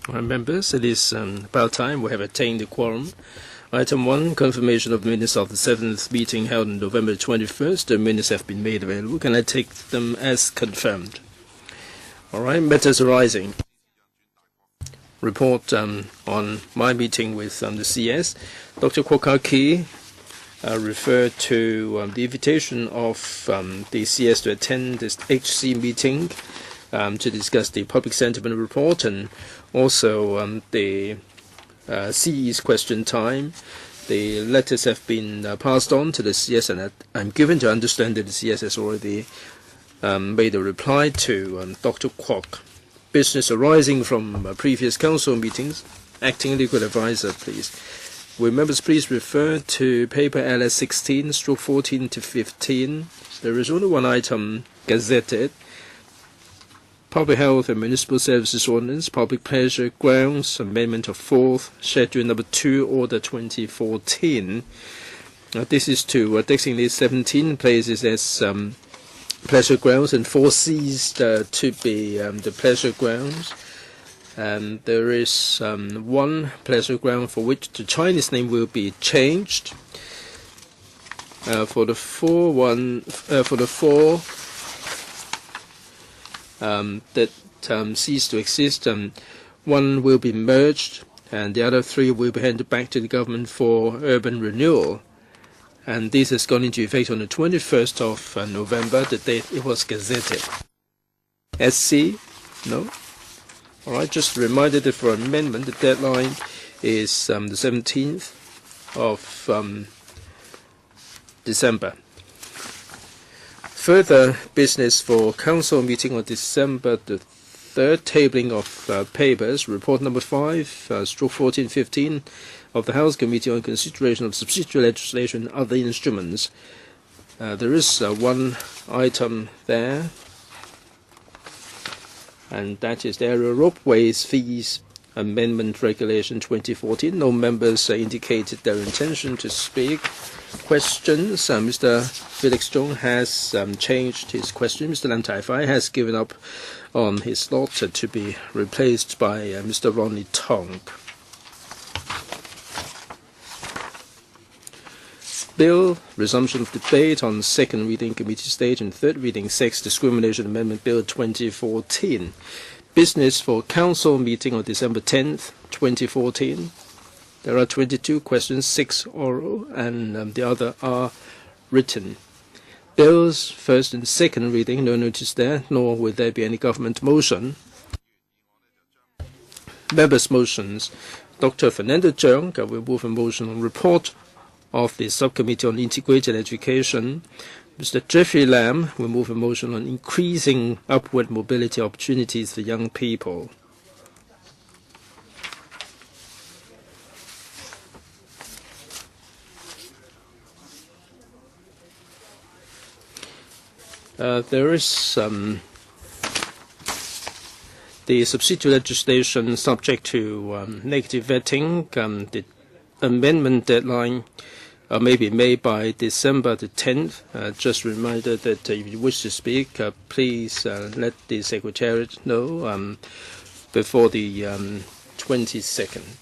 Members, it is about time we have attained the quorum. Item 1, confirmation of minutes of the 7th meeting held on November 21st. The minutes have been made available. Can I take them as confirmed? All right, matters arising. Report on my meeting with the CS. Dr. Kwok referred to the invitation of the CS to attend this HC meeting to discuss the public sentiment report and also the CE's question time. The letters have been passed on to the CS, and I'm given to understand that the CS has already made a reply to Dr. Kwok. Business arising from previous council meetings. Acting Legal Advisor, please. Will members please refer to paper LS 16/14 to 15. There is only one item gazetted. Public Health and Municipal Services Ordinance, Public Pleasure Grounds, Amendment of 4th, Schedule number 2, Order 2014. This is to designate 17 places as pleasure grounds and 4 Cs to be the pleasure grounds. And there is one pleasure ground for which the Chinese name will be changed. For the four that cease to exist, one will be merged, and the other 3 will be handed back to the government for urban renewal. And this has gone into effect on the 21st of November, the date it was gazetted. SC? No? All right, just a reminder that for amendment, the deadline is the 17th of December. Further business for council meeting on December the 3rd, tabling of papers, report number 5/1415 of the House Committee on consideration of subsidiary legislation and other instruments. There is one item there, and that is the aerial ropeways fees amendment regulation 2014. No members indicated their intention to speak. Questions. Mr. Felix Chung has changed his question. Mr. Lam Tai-Fai has given up on his slot to be replaced by Mr. Ronnie Tong. Bill, resumption of debate on second reading committee stage and third reading sex discrimination amendment bill 2014. Business for council meeting on December 10th, 2014. There are 22 questions, 6 oral, and the other are written. Bills, first and second reading, no notice there, nor will there be any government motion. Members' motions. Dr. Fernando Cheung will move a motion on report of the Subcommittee on Integrated Education. Mr. Jeffrey Lam will move a motion on increasing upward mobility opportunities for young people. There is the subsidiary legislation subject to negative vetting. The amendment deadline may be made by December the 10th. Just a reminder that if you wish to speak, please let the Secretariat know before the 22nd.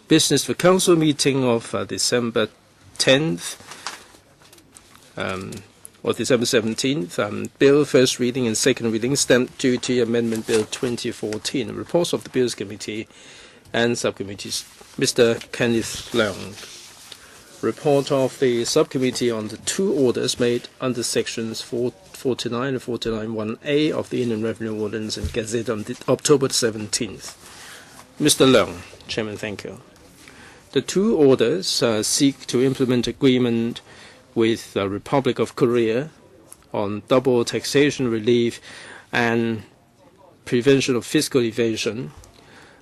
Business for Council meeting of December 10th. Or December 17th, Bill first reading and second reading, Stamp Duty Amendment Bill 2014. Reports of the Bills Committee and Subcommittees. Mr. Kenneth Leung. Report of the Subcommittee on the 2 orders made under Sections 449 and 491A of the Inland Revenue Ordinance and Gazette on October 17th. Mr. Leung. Chairman, thank you. The 2 orders seek to implement agreement with the Republic of Korea on double taxation relief and prevention of fiscal evasion,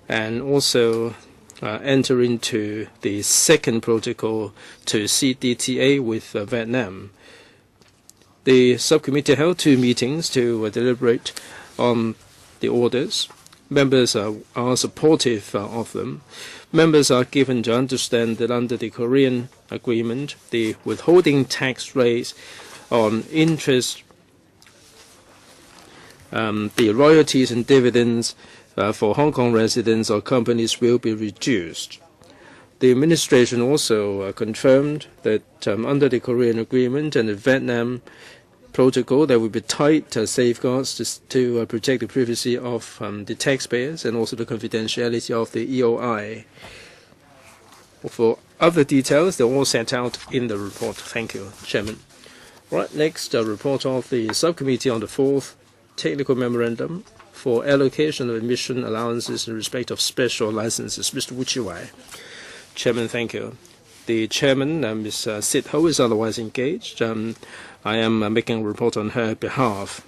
and also enter into the second protocol to CDTA with Vietnam. The subcommittee held 2 meetings to deliberate on the orders. Members are supportive of them. Members are given to understand that under the Korean agreement, the withholding tax rates on interest the royalties and dividends for Hong Kong residents or companies will be reduced. The administration also confirmed that under the Korean Agreement and the Vietnam Protocol, there will be tight safeguards to protect the privacy of the taxpayers and also the confidentiality of the EOI. For other details, they're all set out in the report. Thank you, Chairman. Right, next, a report of the subcommittee on the fourth technical memorandum for allocation of emission allowances in respect of special licenses. Mr. Wu Chi-wai. Chairman, thank you. The chairman, Ms. Sid Ho, is otherwise engaged. I am making a report on her behalf.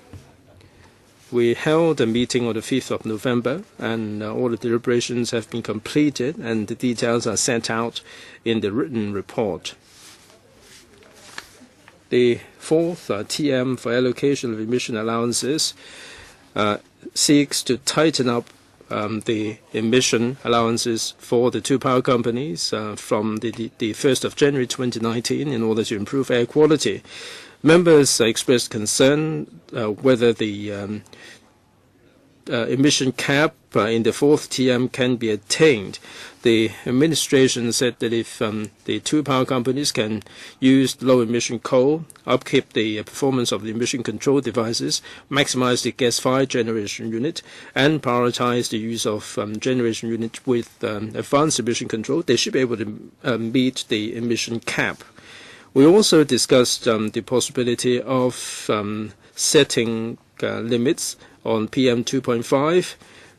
We held a meeting on the 5th of November, and all the deliberations have been completed, and the details are set out in the written report. The fourth TM for allocation of emission allowances seeks to tighten up the emission allowances for the two power companies from the 1st of January 2019 in order to improve air quality. Members expressed concern whether the emission cap in the fourth TM can be attained. The administration said that if the two power companies can use low-emission coal, upkeep the performance of the emission control devices, maximize the gas-fired generation unit, and prioritize the use of generation unit with advanced emission control, they should be able to meet the emission cap. We also discussed the possibility of setting limits on PM 2.5,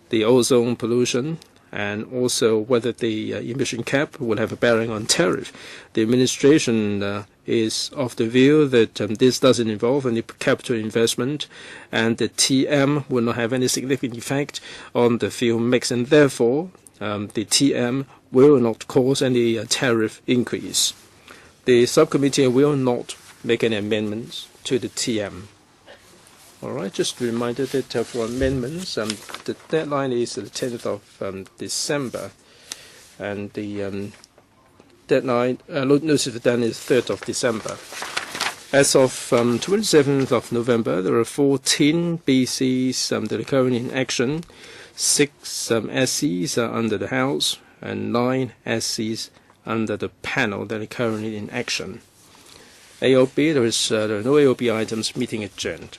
the ozone pollution, and also whether the emission cap will have a bearing on tariff. The administration is of the view that this doesn't involve any capital investment, and the TM will not have any significant effect on the fuel mix, and therefore the TM will not cause any tariff increase. The subcommittee will not make any amendments to the TM. All right, just a reminder that for amendments, the deadline is the 10th of December, and the deadline, notice of the deadline is 3rd of December. As of 27th of November, there are 14 BCs that are currently in action, 6 SCs are under the House, and 9 SCs under the panel that are currently in action. AOB, there are no AOB items, meeting adjourned.